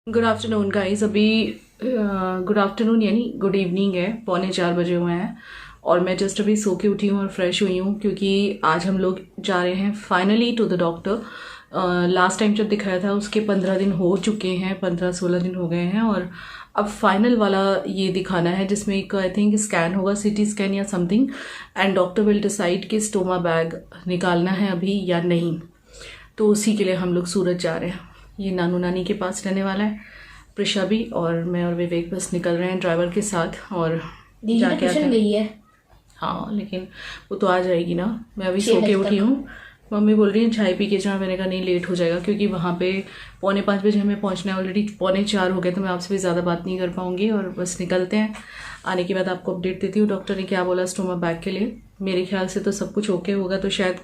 Good afternoon guys. अभी good afternoon यानी good evening है, 3:45 बजे हुए हैं और मैं जस्ट अभी सो के उठी हूँ और फ्रेश हुई हूँ क्योंकि आज हम लोग जा रहे हैं finally to the doctor. Last time जब दिखाया था उसके 15 दिन हो चुके हैं, 15-16 दिन हो गए हैं और अब फाइनल वाला ये दिखाना है जिसमें एक आई थिंक स्कैन होगा, सीटी स्कैन या something, and doctor will decide कि स्टोमा बैग निकालना है अभी या नहीं। तो उसी के लिए हम लोग सूरत जा रहे हैं। ये नानू नानी के पास रहने वाला है, प्रिशा भी और मैं और विवेक बस निकल रहे हैं ड्राइवर के साथ और जाके आते हैं। हाँ लेकिन वो तो आ जाएगी ना। मैं अभी सो के उठी हूँ, मम्मी बोल रही है चाय पी के जा। मैंने कहा नहीं, लेट हो जाएगा क्योंकि वहाँ पे 4:45 बजे हमें पहुँचना है, ऑलरेडी 4:45 हो गए तो मैं आपसे भी ज़्यादा बात नहीं कर पाऊँगी और बस निकलते हैं। आने के बाद आपको अपडेट देती हूँ डॉक्टर ने क्या बोला स्टोमा बैग के लिए। मेरे ख्याल से तो सब कुछ ओके होगा, तो शायद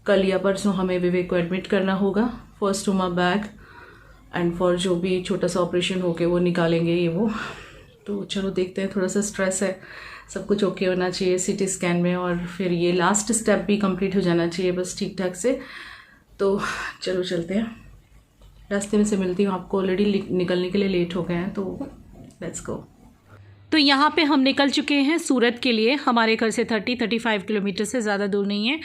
कल या परसों हमें विवेक को एडमिट करना होगा for stoma bag and for जो भी छोटा सा ऑपरेशन हो के वो निकालेंगे ये वो। तो चलो देखते हैं, थोड़ा सा स्ट्रेस है, सब कुछ ओके होना चाहिए सीटी स्कैन में और फिर ये लास्ट स्टेप भी कंप्लीट हो जाना चाहिए बस ठीक ठाक से। तो चलो चलते हैं, रास्ते में से मिलती हूँ आपको। ऑलरेडी निकलने के लिए लेट हो गए हैं तो लेट्स गो। तो यहाँ पे हम निकल चुके हैं सूरत के लिए। हमारे घर से 30-35 किलोमीटर से ज़्यादा दूर नहीं है।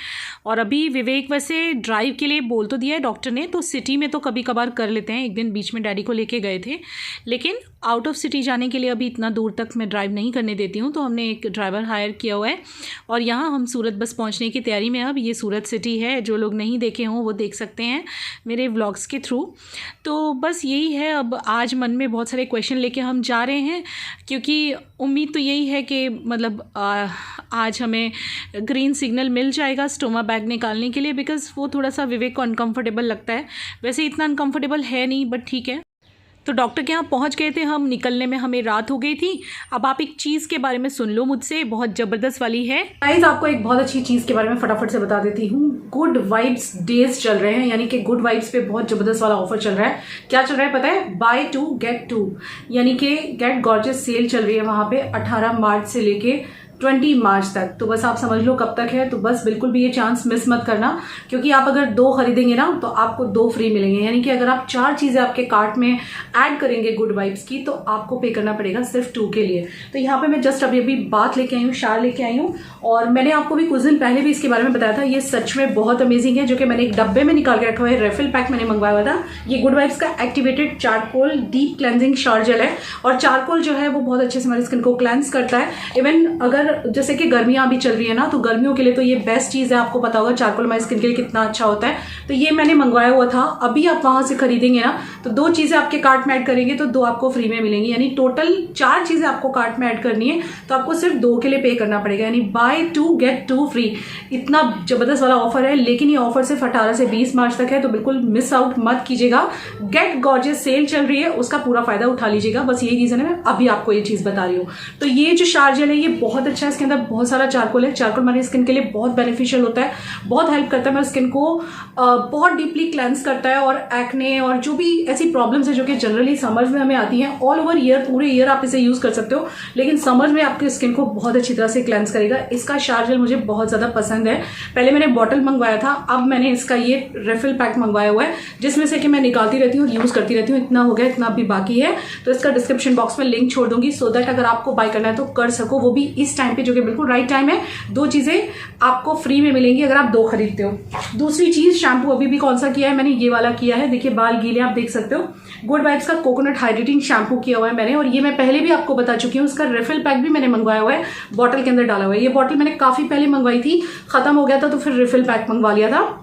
और अभी विवेक वैसे ड्राइव के लिए बोल तो दिया है डॉक्टर ने, तो सिटी में तो कभी कभार कर लेते हैं। एक दिन बीच में डैडी को लेके गए थे, लेकिन आउट ऑफ सिटी जाने के लिए अभी इतना दूर तक मैं ड्राइव नहीं करने देती हूँ, तो हमने एक ड्राइवर हायर किया हुआ है और यहाँ हम सूरत बस पहुँचने की तैयारी में। अब ये सूरत सिटी है, जो लोग नहीं देखे हों वो देख सकते हैं मेरे व्लॉग्स के थ्रू। तो बस यही है, अब आज मन में बहुत सारे क्वेश्चन लेके हम जा रहे हैं क्योंकि उम्मीद तो यही है कि मतलब आज हमें ग्रीन सिग्नल मिल जाएगा स्टोमा बैग निकालने के लिए, बिकॉज़ वो थोड़ा सा विवेक को अनकंफर्टेबल लगता है। वैसे इतना अनकंफर्टेबल है नहीं, बट ठीक है। तो डॉक्टर के यहाँ पहुँच गए थे हम, निकलने में हमें रात हो गई थी। अब आप एक चीज़ के बारे में सुन लो मुझसे, बहुत ज़बरदस्त वाली है गाइस। आपको एक बहुत अच्छी चीज़ के बारे में फटाफट से बता देती हूँ। गुड वाइब्स डेज चल रहे हैं, यानी कि गुड वाइब्स पे बहुत ज़बरदस्त वाला ऑफर चल रहा है। क्या चल रहा है पता है? बाय 2 गेट 2, यानी कि गेट गॉर्जियस सेल चल रही है वहाँ पे 18 मार्च से लेके 20 मार्च तक। तो बस आप समझ लो कब तक है, तो बस बिल्कुल भी ये चांस मिस मत करना, क्योंकि आप अगर 2 खरीदेंगे ना तो आपको 2 फ्री मिलेंगे। यानी कि अगर आप 4 चीजें आपके कार्ट में ऐड करेंगे गुड वाइब्स की, तो आपको पे करना पड़ेगा सिर्फ 2 के लिए। तो यहाँ पे मैं जस्ट अभी बात लेके आई हूँ, शार लेके आई हूँ, और मैंने आपको भी कुछ दिन पहले भी इसके बारे में बताया था। ये सच में बहुत अमेजिंग है, जो कि मैंने एक डब्बे में निकाल के रखा हुआ है। रेफिल पैक मैंने मंगवाया हुआ था। ये गुड वाइब्स का एक्टिवेटेड चारकोल डीप क्लेंजिंग शार जेल है, और चारकोल जो है वो बहुत अच्छे से हमारी स्किन को क्लेंस करता है। इवन अगर जैसे कि गर्मियां अभी चल रही है ना, तो गर्मियों के लिए तो ये बेस्ट चीज है। आपको पता होगा चारकोल हमारी स्किन के लिए कितना अच्छा होता है। तो ये मैंने मंगवाया हुआ था। अभी आप वहां से खरीदेंगे ना तो 2 चीजें आपके कार्ट में ऐड करेंगे तो 2 आपको फ्री में मिलेंगी, यानी टोटल 4 चीजें आपको कार्ट में ऐड करनी है तो आपको सिर्फ 2 के लिए पे करना पड़ेगा, यानी बाय 2 गेट 2 फ्री। इतना जबरदस्त वाला ऑफर है, लेकिन ये ऑफर सिर्फ 18 से 20 मार्च तक है, तो बिल्कुल मिस आउट मत कीजिएगा। गेट गॉर्जियस सेल चल रही है, उसका पूरा फायदा उठा लीजिएगा। बस यही रीजन है मैं अभी आपको ये चीज बता रही हूँ। तो ये जो शार जेल है ये बहुत अच्छा है, इसके अंदर बहुत सारा चारकोल है। चारकोल हमारी स्किन के लिए बहुत बेनिफिशियल होता है, बहुत हेल्प करता है हमारी स्किन को, बहुत डीपली क्लेंस करता है। और एक्ने और जो भी ऐसी प्रॉब्लम्स है जो कि जनरली समर्स में हमें आती हैं, ऑल ओवर ईयर पूरे ईयर आप इसे यूज कर सकते हो, लेकिन समर्स में आपकी स्किन को बहुत अच्छी तरह से क्लेंस करेगा। इसका शार जेल मुझे बहुत ज्यादा पसंद है। पहले मैंने बॉटल मंगवाया था, अब मैंने इसका ये रिफिल पैक मंगवाया हुआ है, जिसमें से कि मैं निकालती रहती हूँ और यूज करती रहती हूँ। इतना हो गया, इतना अभी बाकी है। तो इसका डिस्क्रिप्शन बॉक्स में लिंक छोड़ दूंगी, सो दैट अगर आपको बाय करना है तो कर सको, वो भी इस टाइम पे जो कि बिल्कुल राइट टाइम है। 2 चीजें आपको फ्री में मिलेंगी अगर आप 2 खरीदते हो। दूसरी चीज, शैम्पू अभी भी कौन सा किया है मैंने? ये वाला किया है। देखिए बाल गीले आप देख सकते हो। गुड वाइब्स का कोकोनट हाइड्रेटिंग शैम्पू किया हुआ है मैंने, और ये मैं पहले भी आपको बता चुकी हूँ। इसका रिफिल पैक भी मैंने मंगवाया हुआ है, बॉटल के अंदर डाला हुआ है। ये बॉटल मैंने काफी पहले मंगवाई थी, खत्म हो गया था तो फिर रिफिल पैक मंगवा लिया था।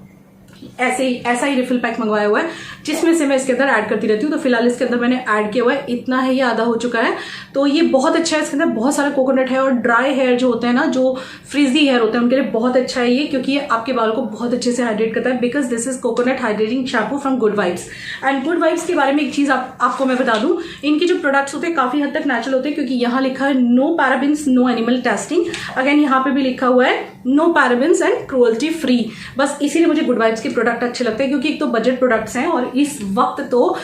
ऐसा ही रिफिल पैक मंगवाया हुआ है, जिसमें से मैं इसके अंदर ऐड करती रहती हूँ। तो फिलहाल इसके अंदर मैंने ऐड किया हुआ है, इतना है, ये आधा हो चुका है। तो ये बहुत अच्छा है, इसके अंदर बहुत सारा कोकोनट है, और ड्राई हेयर जो होते हैं ना, जो फ्रीजी हेयर होते हैं, उनके लिए बहुत अच्छा है ये, क्योंकि ये आपके बालों को बहुत अच्छे से हाइड्रेट करता है। Because this is coconut hydrating shampoo from good vibes. And good vibes के बारे में एक चीज आपको मैं बता दूं, इनके जो प्रोडक्ट्स होते हैं काफी हद तक नेचुरल होते हैं, क्योंकि यहाँ लिखा है no parabens, no animal testing. Again यहाँ पे भी लिखा हुआ है no parabens and cruelty free. बस इसीलिए मुझे गुड वाइब्स के प्रोडक्ट अच्छे लगते हैं, क्योंकि एक तो बजट प्रोडक्ट्स हैं, और इस वक्त तो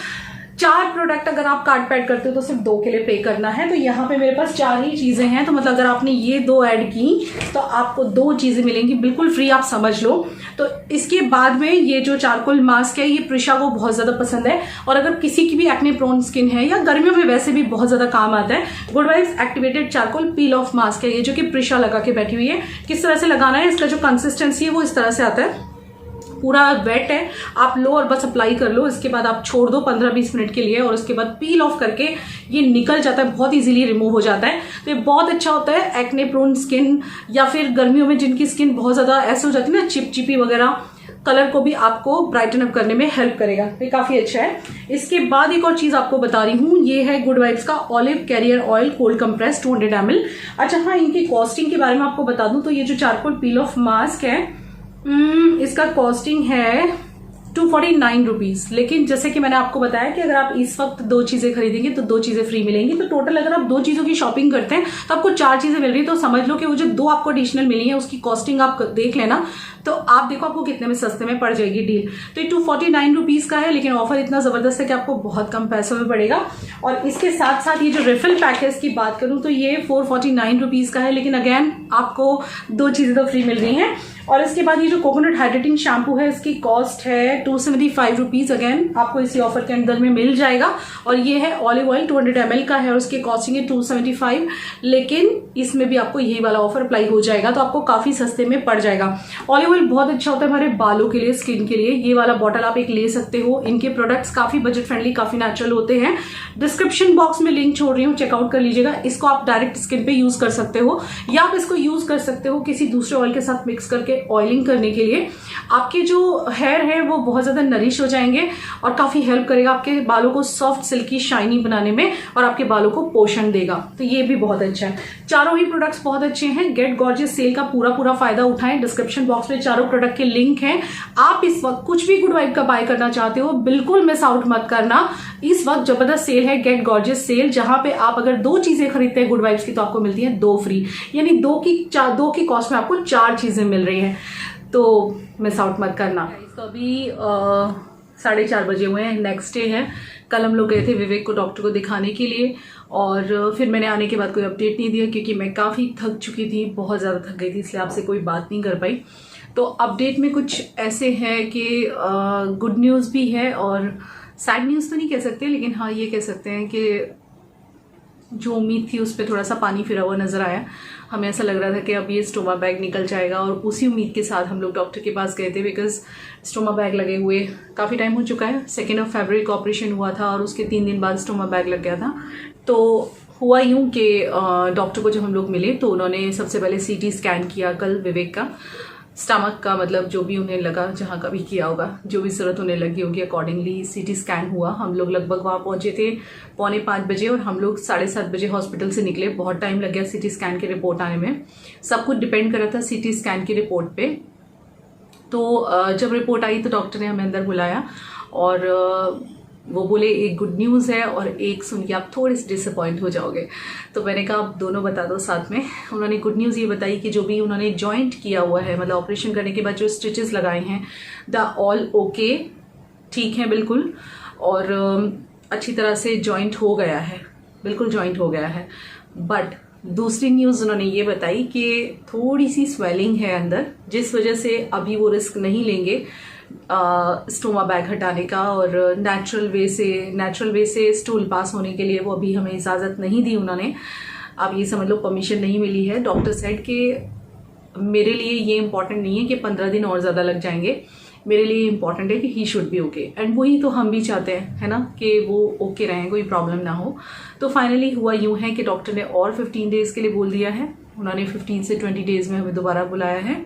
4 प्रोडक्ट अगर आप कार्ड पे ऐड करते हो तो सिर्फ 2 के लिए पे करना है। तो यहाँ पे मेरे पास 4 ही चीजें हैं, तो मतलब अगर आपने ये 2 ऐड की तो आपको 2 चीजें मिलेंगी बिल्कुल फ्री, आप समझ लो। तो इसके बाद में ये जो चारकोल मास्क है ये प्रिशा को बहुत ज्यादा पसंद है, और अगर किसी की भी एक्ने प्रोन स्किन है या गर्मियों में वैसे भी बहुत ज्यादा काम आता है, good vibes activated charcoal peel of mask है ये, जो कि प्रिशा लगा के बैठी हुई है। किस तरह से लगाना है, इसका जो कंसिस्टेंसी है वो इस तरह से आता है, पूरा वेट है, आप लो और बस अप्लाई कर लो। इसके बाद आप छोड़ दो 15-20 मिनट के लिए, और उसके बाद पील ऑफ करके ये निकल जाता है, बहुत इजीली रिमूव हो जाता है। तो ये बहुत अच्छा होता है एक्ने प्रोन स्किन, या फिर गर्मियों में जिनकी स्किन बहुत ज्यादा ऐसे हो जाती है ना चिपचिपी वगैरह, कलर को भी आपको ब्राइटन अप करने में हेल्प करेगा। तो ये काफी अच्छा है। इसके बाद एक और चीज आपको बता रही हूँ, ये है गुड वाइब्स का olive career oil cold compress 200 ml। अच्छा हाँ, इनकी कॉस्टिंग के बारे में आपको बता दूं तो ये जो चारकोल पील ऑफ मास्क है इसका कॉस्टिंग है 249 रुपीज। लेकिन जैसे कि मैंने आपको बताया कि अगर आप इस वक्त 2 चीजें खरीदेंगे तो 2 चीजें फ्री मिलेंगी। तो टोटल अगर आप 2 चीजों की शॉपिंग करते हैं तो आपको 4 चीजें मिल रही है। तो समझ लो कि वो जो 2 आपको एडिशनल मिली है उसकी कॉस्टिंग आप देख लेना, तो आप देखो आपको कितने में सस्ते में पड़ जाएगी डील। तो ये 249 रुपीज का है, लेकिन ऑफर इतना जबरदस्त है कि आपको बहुत कम पैसों में पड़ेगा। और इसके साथ साथ ये जो रिफिल पैक है इसकी बात करूं तो ये 449 रुपीज का है, लेकिन अगेन आपको 2 चीजें तो फ्री मिल रही हैं। और इसके बाद ये जो कोकोनट हाइड्रेटिंग शैम्पू है इसकी कॉस्ट है 275 रुपीज, अगेन आपको इसी ऑफर के अंदर में मिल जाएगा। और ये है ऑलिव ऑयल 200 ml का है और उसकी कॉस्टिंग है 275, लेकिन इसमें भी आपको यही वाला ऑफर अप्लाई हो जाएगा, तो आपको काफी सस्ते में पड़ जाएगा। ऑलिव ऑयल बहुत अच्छा होता है हमारे बालों के लिए, स्किन के लिए। ये वाला बॉटल आप एक ले सकते हो। इनके प्रोडक्ट्स काफी बजट फ्रेंडली, काफी नेचुरल होते हैं। डिस्क्रिप्शन बॉक्स में लिंक छोड़ रही हूँ, चेकआउट कर लीजिएगा। इसको आप डायरेक्ट स्किन पे यूज कर सकते हो, या आप इसको यूज कर सकते हो किसी दूसरे ऑयल के साथ मिक्स करके ऑयलिंग करने के लिए। आपके जो हेयर है वो बहुत ज्यादा नरिश हो जाएंगे और काफी हेल्प करेगा आपके बालों को सॉफ्ट सिल्की शाइनी बनाने में, और आपके बालों को पोषण देगा। तो ये भी बहुत अच्छा है। चारों ही प्रोडक्ट्स बहुत अच्छे हैं। गेट गॉर्जियस सेल का पूरा फायदा उठाएं। डिस्क्रिप्शन बॉक्स में चारों प्रोडक्ट के लिंक हैं। आप इस वक्त कुछ भी गुड वाइब का बाय करना चाहते हो बिल्कुल मिस आउट मत करना। इस वक्त जबरदस्त सेल है, गेट गॉर्जियस सेल, जहां पे आप अगर 2 चीजें खरीदते हैं गुड वाइब्स की तो आपको मिलती है 2 फ्री, यानी 2 की कॉस्ट में आपको 4 चीजें मिल रही हैं। तो मिस आउट मत करना। इसका अभी 4:30 बजे हुए हैं, नेक्स्ट डे है। कल हम लोग गए थे विवेक को डॉक्टर को दिखाने के लिए, और फिर मैंने आने के बाद कोई अपडेट नहीं दिया क्योंकि मैं काफ़ी थक चुकी थी, बहुत ज़्यादा थक गई थी, इसलिए आपसे कोई बात नहीं कर पाई। तो अपडेट में कुछ ऐसे है कि गुड न्यूज़ भी है और सैड न्यूज़ तो नहीं कह सकते, लेकिन हाँ ये कह सकते हैं कि जो उम्मीद थी उस पर थोड़ा सा पानी फिरा हुआ नजर आया। हमें ऐसा लग रहा था कि अब ये स्टोमा बैग निकल जाएगा, और उसी उम्मीद के साथ हम लोग डॉक्टर के पास गए थे, बिकॉज स्टोमा बैग लगे हुए काफ़ी टाइम हो चुका है। 2 फरवरी को ऑपरेशन हुआ था और उसके 3 दिन बाद स्टोमा बैग लग गया था। तो हुआ यूं कि डॉक्टर को जब हम लोग मिले तो उन्होंने सबसे पहले CT स्कैन किया कल विवेक का, स्टमक का, मतलब जो भी उन्हें लगा, जहाँ का भी किया होगा, जो भी जरूरत उन्हें लगी होगी अकॉर्डिंगली CT स्कैन हुआ। हम लोग लगभग वहाँ पहुंचे थे 4:45 बजे, और हम लोग 7:30 बजे हॉस्पिटल से निकले। बहुत टाइम लग गया CT स्कैन की रिपोर्ट आने में। सब कुछ डिपेंड कर रहा था CT स्कैन की रिपोर्ट पे। तो जब रिपोर्ट आई तो डॉक्टर ने हमें अंदर बुलाया, और वो बोले एक गुड न्यूज़ है और एक सुन के आप थोड़े से डिसअपॉइंट हो जाओगे। तो मैंने कहा आप दोनों बता दो साथ में। उन्होंने गुड न्यूज़ ये बताई कि जो भी उन्होंने जॉइंट किया हुआ है, मतलब ऑपरेशन करने के बाद जो स्टिचेस लगाए हैं, द ऑल ओके, ठीक है बिल्कुल, और अच्छी तरह से जॉइंट हो गया है, बिल्कुल जॉइंट हो गया है। बट दूसरी न्यूज़ उन्होंने ये बताई कि थोड़ी सी स्वेलिंग है अंदर, जिस वजह से अभी वो रिस्क नहीं लेंगे स्टोमा बैग हटाने का, और नेचुरल वे से स्टूल पास होने के लिए वो अभी हमें इजाज़त नहीं दी उन्होंने। आप ये समझ लो परमिशन नहीं मिली है। डॉक्टर सेड कि मेरे लिए ये इम्पोर्टेंट नहीं है कि 15 दिन और ज़्यादा लग जाएंगे, मेरे लिए इम्पोर्टेंट है कि he should be okay, and वही तो हम भी चाहते हैं, है ना, कि वो ओके रहें, कोई प्रॉब्लम ना हो। तो फाइनली हुआ यूँ है कि डॉक्टर ने और 15 डेज़ के लिए बोल दिया है। उन्होंने 15 से 20 डेज़ में हमें दोबारा बुलाया है।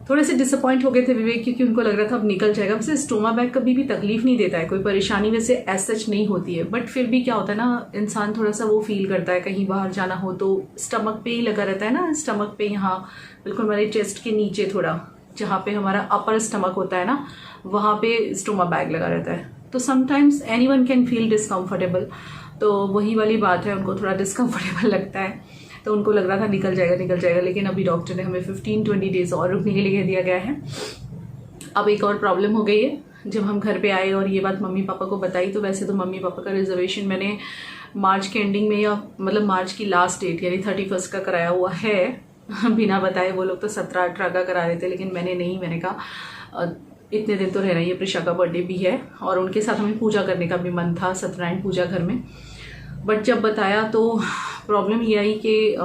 थोड़े से डिसअपॉइंट हो गए थे विवेक, क्योंकि उनको लग रहा था अब निकल जाएगा। वैसे स्टोमा बैग कभी भी तकलीफ नहीं देता है, कोई परेशानी वैसे एज सच नहीं होती है, बट फिर भी क्या होता है ना, इंसान थोड़ा सा वो फील करता है, कहीं बाहर जाना हो तो स्टमक पे ही लगा रहता है ना, स्टमक पे यहाँ बिल्कुल हमारे चेस्ट के नीचे थोड़ा, जहाँ पे हमारा अपर स्टमक होता है ना, वहाँ पे स्टोमा बैग लगा रहता है। तो sometimes anyone can feel discomfortable. तो वही वाली बात है, उनको थोड़ा डिस्कम्फर्टेबल लगता है। तो उनको लग रहा था निकल जाएगा, लेकिन अभी डॉक्टर ने हमें 15-20 डेज और रुकने के लिए कह दिया गया है। अब एक और प्रॉब्लम हो गई है जब हम घर पे आए और ये बात मम्मी पापा को बताई, तो वैसे तो मम्मी पापा का रिजर्वेशन मैंने मार्च के एंडिंग में या मतलब मार्च की लास्ट डेट यानी 31 का कराया हुआ है। बिना बताए वो लोग तो 17-18 का करा रहे थे, लेकिन मैंने नहीं, मैंने कहा इतने दिन तो रहना ही है, प्रिशा का बर्थडे भी है और उनके साथ हमें पूजा करने का भी मन था, सत्यनारायण पूजा घर में। बट जब बताया तो प्रॉब्लम ये आई कि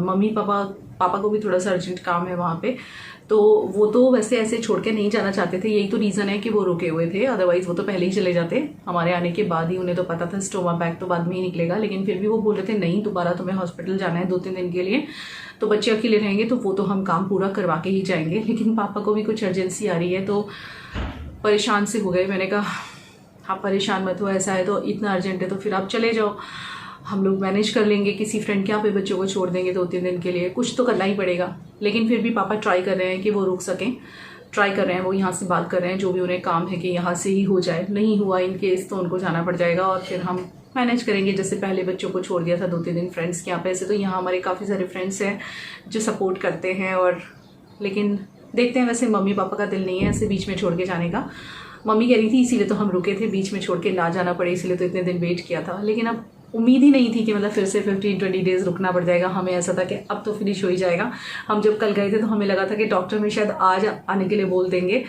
मम्मी पापा को भी थोड़ा सा अर्जेंट काम है वहाँ पे, तो वो तो वैसे ऐसे छोड़ के नहीं जाना चाहते थे। यही तो रीज़न है कि वो रुके हुए थे, अदरवाइज वो तो पहले ही चले जाते हमारे आने के बाद ही। उन्हें तो पता था स्टोमा बैग तो बाद में ही निकलेगा, लेकिन फिर भी वो बोल रहे थे नहीं दोबारा तुम्हें हॉस्पिटल जाना है 2-3 दिन के लिए, तो बच्चे अकेले रहेंगे तो वो तो हम काम पूरा करवा के ही जाएंगे। लेकिन पापा को भी कुछ अर्जेंसी आ रही है तो परेशान से हो गए। मैंने कहा आप परेशान मत हो, ऐसा है तो इतना अर्जेंट है तो फिर आप चले जाओ, हम लोग मैनेज कर लेंगे, किसी फ्रेंड के यहाँ पे बच्चों को छोड़ देंगे 2-3 दिन के लिए, कुछ तो करना ही पड़ेगा। लेकिन फिर भी पापा ट्राई कर रहे हैं कि वो रुक सकें, ट्राई कर रहे हैं, वो यहाँ से बात कर रहे हैं, जो भी उन्हें काम है कि यहाँ से ही हो जाए। नहीं हुआ इन केस तो उनको जाना पड़ जाएगा और फिर हम मैनेज करेंगे, जैसे पहले बच्चों को छोड़ दिया था 2-3 दिन फ्रेंड्स के यहाँ पे। ऐसे तो यहाँ हमारे काफ़ी सारे फ्रेंड्स हैं जो सपोर्ट करते हैं, और लेकिन देखते हैं। वैसे मम्मी पापा का दिल नहीं है ऐसे बीच में छोड़ के जाने का। मम्मी कह रही थी इसीलिए तो हम रुके थे, बीच में छोड़ के ना जाना पड़े, इसलिए तो इतने दिन वेट किया था। लेकिन अब उम्मीद ही नहीं थी कि मतलब फिर से 15-20 डेज रुकना पड़ जाएगा। हमें ऐसा था कि अब तो फिनिश हो ही जाएगा। हम जब कल गए थे तो हमें लगा था कि डॉक्टर में शायद आज आने के लिए बोल देंगे,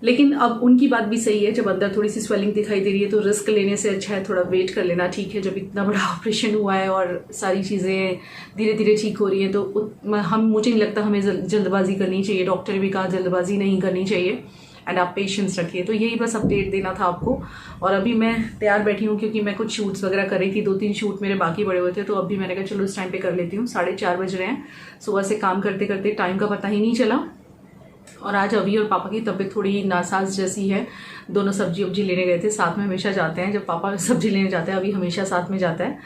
लेकिन अब उनकी बात भी सही है। जब अंदर थोड़ी सी स्वेलिंग दिखाई दे रही है तो रिस्क लेने से अच्छा है थोड़ा वेट कर लेना। ठीक है, जब इतना बड़ा ऑपरेशन हुआ है और सारी चीज़ें धीरे धीरे ठीक हो रही हैं तो मुझे नहीं लगता हमें जल्दबाजी करनी चाहिए। डॉक्टर ने भी कहा जल्दबाजी नहीं करनी चाहिए एंड आप पेशेंस रखिए। तो यही बस अपडेट देना था आपको। और अभी मैं तैयार बैठी हूँ क्योंकि मैं कुछ शूट्स वगैरह कर रही थी, 2-3 शूट मेरे बाकी पड़े हुए थे, तो अभी मैंने कहा चलो इस टाइम पे कर लेती हूँ। 4:30 बज रहे हैं, सुबह से काम करते करते टाइम का पता ही नहीं चला। और आज अभी और पापा की तबीयत थोड़ी नासाज जैसी है। दोनों सब्जी वब्जी लेने गए थे, साथ में हमेशा जाते हैं, जब पापा सब्जी लेने जाते हैं अभी हमेशा साथ में जाता है।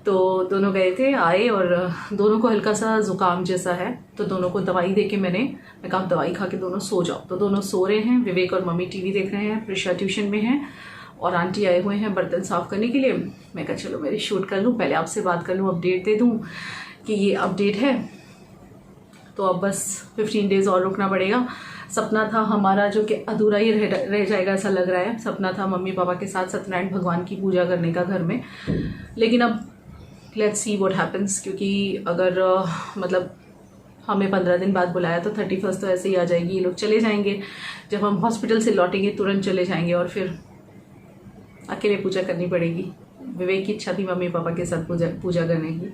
तो दोनों गए थे, आए और दोनों को हल्का सा जुकाम जैसा है, तो दोनों को दवाई दे के मैं कहा दवाई खा के दोनों सो जाओ। तो दोनों सो रहे हैं, विवेक और मम्मी टीवी देख रहे हैं, प्रिशा ट्यूशन में है और आंटी आए हुए हैं बर्तन साफ करने के लिए। मैं कहा चलो मेरी शूट कर लूँ, पहले आपसे बात कर लूँ, अपडेट दे दूँ कि ये अपडेट है। तो अब बस 15 डेज और रुकना पड़ेगा। सपना था हमारा जो कि अधूरा ही रह जाएगा ऐसा लग रहा है। सपना था मम्मी पापा के साथ सत्यनारायण भगवान की पूजा करने का घर में, लेकिन अब लेट्स सी व्हाट हैपन्स। क्योंकि अगर मतलब हमें 15 दिन बाद बुलाया तो 31 तो ऐसे ही आ जाएगी, ये लोग चले जाएंगे। जब हम हॉस्पिटल से लौटेंगे तुरंत चले जाएंगे और फिर अकेले पूजा करनी पड़ेगी। विवेक की इच्छा थी मम्मी पापा के साथ पूजा करने की।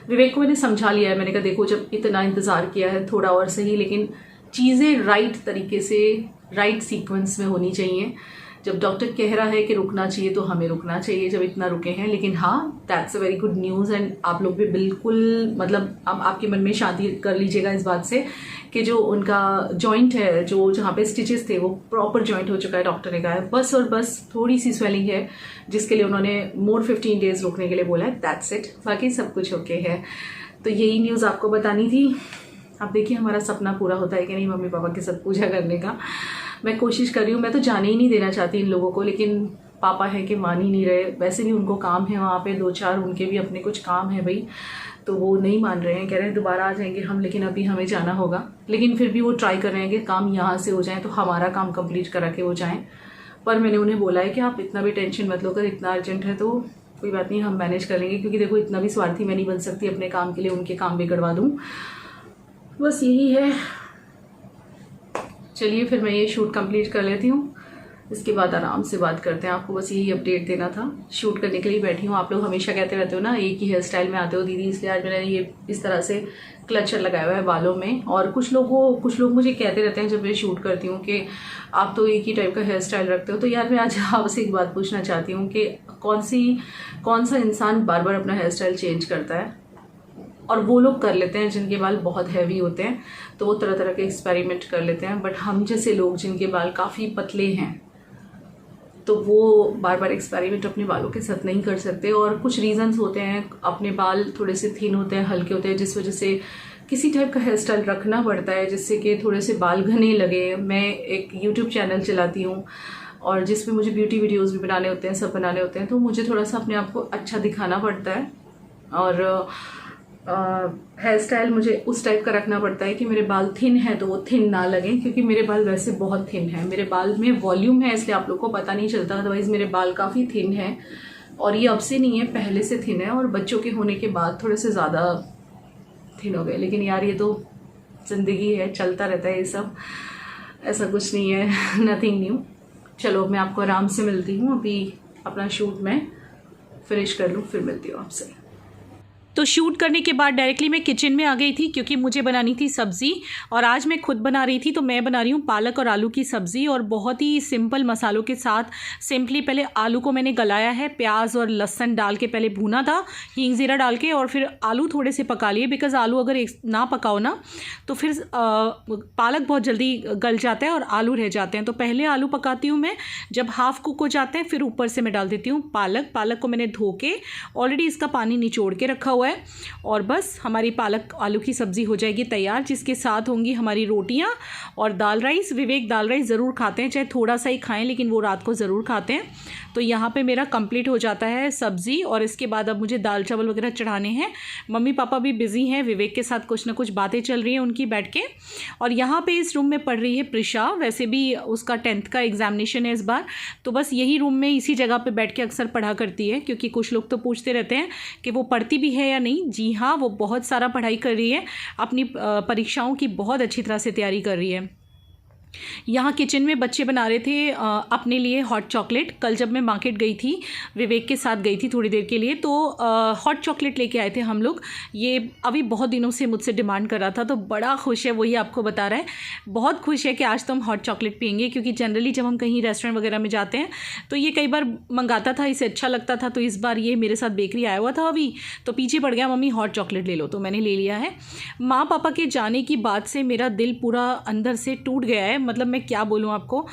विवेक को मैंने समझा लिया है, मैंने कहा देखो जब इतना इंतज़ार किया है थोड़ा और सही, लेकिन चीज़ें राइट तरीके से राइट सीक्वेंस में होनी चाहिए। जब डॉक्टर कह रहा है कि रुकना चाहिए तो हमें रुकना चाहिए, जब इतना रुके हैं। लेकिन हाँ, that's a very good news and आप लोग भी बिल्कुल मतलब अब आपके मन में शांति कर लीजिएगा इस बात से कि जो उनका जॉइंट है, जो जहाँ पे स्टिचेस थे वो प्रॉपर जॉइंट हो चुका है। डॉक्टर ने कहा है बस और बस थोड़ी सी स्वेलिंग है जिसके लिए उन्होंने मोर 15 डेज रुकने के लिए बोला है, दैट्स इट, बाकी सब कुछ ओके है। तो यही न्यूज़ आपको बतानी थी। अब देखिए हमारा सपना पूरा होता है कि नहीं मम्मी पापा के साथ पूजा करने का। मैं कोशिश कर रही हूँ, मैं तो जाने ही नहीं देना चाहती इन लोगों को, लेकिन पापा है कि मान ही नहीं रहे। वैसे भी उनको काम है वहाँ पे 2-4, उनके भी अपने कुछ काम है भाई, तो वो नहीं मान रहे हैं, कह रहे हैं दोबारा आ जाएंगे हम, लेकिन अभी हमें जाना होगा। लेकिन फिर भी वो ट्राई कर रहे हैं कि काम यहाँ से हो जाए तो हमारा काम कंप्लीट करा के वो जाएँ। पर मैंने उन्हें बोला है कि आप इतना भी टेंशन मत लो, कर इतना अर्जेंट है तो कोई बात नहीं, हम मैनेज कर लेंगे। क्योंकि देखो इतना भी स्वार्थी मैं नहीं बन सकती अपने काम के लिए उनके काम बिगड़वा दूँ, बस यही है। चलिए फिर मैं ये शूट कंप्लीट कर लेती हूँ, इसके बाद आराम से बात करते हैं। आपको बस यही अपडेट देना था, शूट करने के लिए बैठी हूँ। आप लोग हमेशा कहते रहते हो ना एक ही हेयर स्टाइल में आते हो दीदी, इसलिए आज मैंने ये इस तरह से क्लचर लगाया हुआ है बालों में। और कुछ लोग मुझे कहते रहते हैं जब मैं शूट करती हूँ कि आप तो एक ही टाइप का हेयर स्टाइल रखते हो। तो यार मैं आज आपसे एक बात पूछना चाहती हूँ कि कौन सा इंसान बार बार अपना हेयर स्टाइल चेंज करता है? और वो लोग कर लेते हैं जिनके बाल बहुत हैवी होते हैं, तो वो तरह तरह के एक्सपेरिमेंट कर लेते हैं। बट हम जैसे लोग जिनके बाल काफ़ी पतले हैं तो वो बार बार एक्सपेरिमेंट अपने बालों के साथ नहीं कर सकते। और कुछ रीजंस होते हैं, अपने बाल थोड़े से थिन होते हैं, हल्के होते हैं, जिस वजह से किसी टाइप का हेयर स्टाइल रखना पड़ता है जिससे कि थोड़े से बाल घने लगे। मैं एक यूट्यूब चैनल चलाती हूँ और जिसमें मुझे ब्यूटी वीडियोज़ भी बनाने होते हैं, सब बनाने होते हैं, तो मुझे थोड़ा सा अपने आप को अच्छा दिखाना पड़ता है। और हेयर स्टाइल मुझे उस टाइप का रखना पड़ता है कि मेरे बाल थिन है तो वो थिन ना लगे, क्योंकि मेरे बाल वैसे बहुत थिन है। मेरे बाल में वॉल्यूम है इसलिए आप लोग को पता नहीं चलता, अदरवाइज मेरे बाल काफ़ी थिन है। और ये अब से नहीं है, पहले से थिन है, और बच्चों के होने के बाद थोड़े से ज़्यादा थिन हो गए। लेकिन यार ये तो ज़िंदगी है, चलता रहता है ये सब, ऐसा कुछ नहीं है, नथिंग न्यू। चलो मैं आपको आराम से मिलती हूँ, अभी अपना शूट मैं फिनिश कर लूँ, फिर मिलती हूँ आपसे। तो शूट करने के बाद डायरेक्टली मैं किचन में आ गई थी, क्योंकि मुझे बनानी थी सब्ज़ी, और आज मैं खुद बना रही थी। तो मैं बना रही हूँ पालक और आलू की सब्ज़ी, और बहुत ही सिंपल मसालों के साथ। सिंपली पहले आलू को मैंने गलाया है, प्याज और लहसुन डाल के पहले भूना था, हींग ज़ीरा डाल के, और फिर आलू थोड़े से पका लिए, बिकॉज़ आलू अगर एक ना पकाओ ना तो फिर पालक बहुत जल्दी गल जाता है और आलू रह जाते हैं। तो पहले आलू पकाती हूँ मैं, जब हाफ़ कुक हो जाते हैं फिर ऊपर से मैं डाल देती हूँ पालक को मैंने धो के ऑलरेडी इसका पानी निचोड़ के रखा हुआ है। और बस हमारी पालक आलू की सब्ज़ी हो जाएगी तैयार, जिसके साथ होंगी हमारी रोटियां और दाल राइस। विवेक दाल राइस ज़रूर खाते हैं, चाहे थोड़ा सा ही खाएं, लेकिन वो रात को ज़रूर खाते हैं। तो यहाँ पे मेरा कंप्लीट हो जाता है सब्ज़ी, और इसके बाद अब मुझे दाल चावल वगैरह चढ़ाने हैं। मम्मी पापा भी बिज़ी हैं, विवेक के साथ कुछ ना कुछ बातें चल रही हैं उनकी बैठ के। और यहाँ पे इस रूम में पढ़ रही है प्रिशा, वैसे भी उसका 10th का एग्जामिनेशन है इस बार, तो बस यही रूम में इसी जगह पे बैठ के अक्सर पढ़ा करती है। क्योंकि कुछ लोग तो पूछते रहते हैं कि वो पढ़ती भी है या नहीं। जी हाँ, वो बहुत सारा पढ़ाई कर रही है, अपनी परीक्षाओं की बहुत अच्छी तरह से तैयारी कर रही है। यहाँ किचन में बच्चे बना रहे थे अपने लिए हॉट चॉकलेट। कल जब मैं मार्केट गई थी, विवेक के साथ गई थी थोड़ी देर के लिए, तो हॉट चॉकलेट लेके आए थे हम लोग। ये अभी बहुत दिनों से मुझसे डिमांड कर रहा था, तो बड़ा खुश है, वही आपको बता रहा है, बहुत खुश है कि आज तो हम हॉट चॉकलेट पियेंगे। क्योंकि जनरली जब हम कहीं रेस्टोरेंट वगैरह में जाते हैं तो ये कई बार मंगाता था, इसे अच्छा लगता था, तो इस बार ये मेरे साथ बेकरी आया हुआ था अभी, तो पीछे पड़ गया, मम्मी हॉट चॉकलेट ले लो, तो मैंने ले लिया है। माँ पापा के जाने की बात से मेरा दिल पूरा अंदर से टूट गया है। मतलब मैं क्या बोलूँ आपको,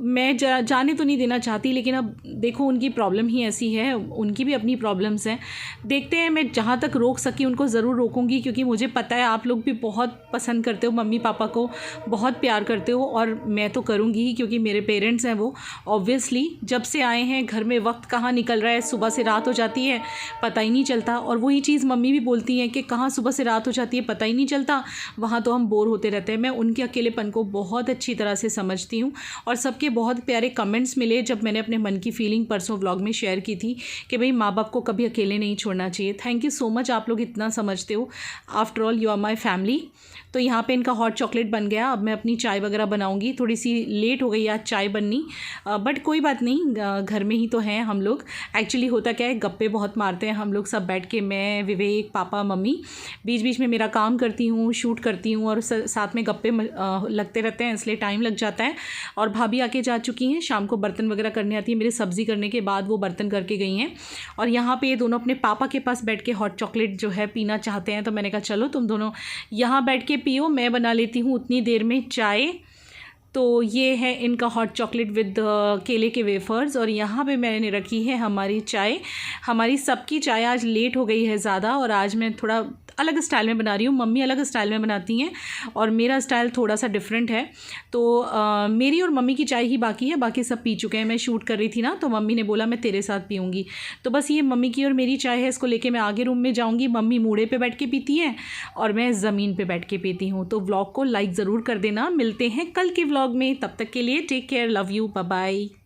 मैं जाने तो नहीं देना चाहती, लेकिन अब देखो उनकी प्रॉब्लम ही ऐसी है, उनकी भी अपनी प्रॉब्लम्स हैं। देखते हैं, मैं जहाँ तक रोक सकी उनको ज़रूर रोकूंगी, क्योंकि मुझे पता है आप लोग भी बहुत पसंद करते हो, मम्मी पापा को बहुत प्यार करते हो, और मैं तो करूँगी ही, क्योंकि मेरे पेरेंट्स हैं वो। ऑब्वियसली जब से आए हैं घर में वक्त कहाँ निकल रहा है, सुबह से रात हो जाती है पता ही नहीं चलता। और वही चीज़ मम्मी भी बोलती हैं कि कहाँ सुबह से रात हो जाती है पता ही नहीं चलता, वहाँ तो हम बोर होते रहते हैं। मैं उनके अकेलेपन को बहुत अच्छी तरह से समझती हूँ, और सबके बहुत प्यारे कमेंट्स मिले जब मैंने अपने मन की फीलिंग परसों व्लॉग में शेयर की थी कि भाई माँ बाप को कभी अकेले नहीं छोड़ना चाहिए। थैंक यू सो मच, आप लोग इतना समझते हो, after all you are my family. तो यहाँ पे इनका हॉट चॉकलेट बन गया। अब मैं अपनी चाय वगैरह बनाऊंगी, थोड़ी सी लेट हो गई आज चाय बननी, बट कोई बात नहीं, घर में ही तो हैं हम लोग। एक्चुअली होता क्या है, गप्पे बहुत मारते हैं हम लोग सब बैठ के, मैं, विवेक, पापा, मम्मी। बीच बीच में मेरा काम करती हूँ, शूट करती हूँ, और साथ में गप्पे लगते रहते हैं, इसलिए टाइम लग जाता है। और भाभी आके जा चुकी हैं, शाम को बर्तन वगैरह करने आती है, मेरी सब्ज़ी करने के बाद वो बर्तन करके गई हैं। और यहाँ पे ये दोनों अपने पापा के पास बैठ के हॉट चॉकलेट जो है पीना चाहते हैं, तो मैंने कहा चलो तुम दोनों यहाँ बैठ के पियो, मैं बना लेती हूँ उतनी देर में चाय। तो ये है इनका हॉट चॉकलेट विद केले के वेफर्स, और यहाँ पे मैंने रखी है हमारी चाय। हमारी सबकी चाय आज लेट हो गई है ज़्यादा, और आज मैं थोड़ा अलग स्टाइल में बना रही हूँ। मम्मी अलग स्टाइल में बनाती हैं और मेरा स्टाइल थोड़ा सा डिफरेंट है। तो मेरी और मम्मी की चाय ही बाकी है, बाकी सब पी चुके हैं। मैं शूट कर रही थी ना, तो मम्मी ने बोला मैं तेरे साथ पीऊँगी, तो बस ये मम्मी की और मेरी चाय है, इसको लेके मैं आगे रूम में जाऊँगी। मम्मी मूड़े पे बैठ के पीती हैं और मैं ज़मीन पे बैठ के पीती हूँ। तो व्लॉग को लाइक ज़रूर कर देना। मिलते हैं कल के व्लॉग में, तब तक के लिए take care, love you, bye bye.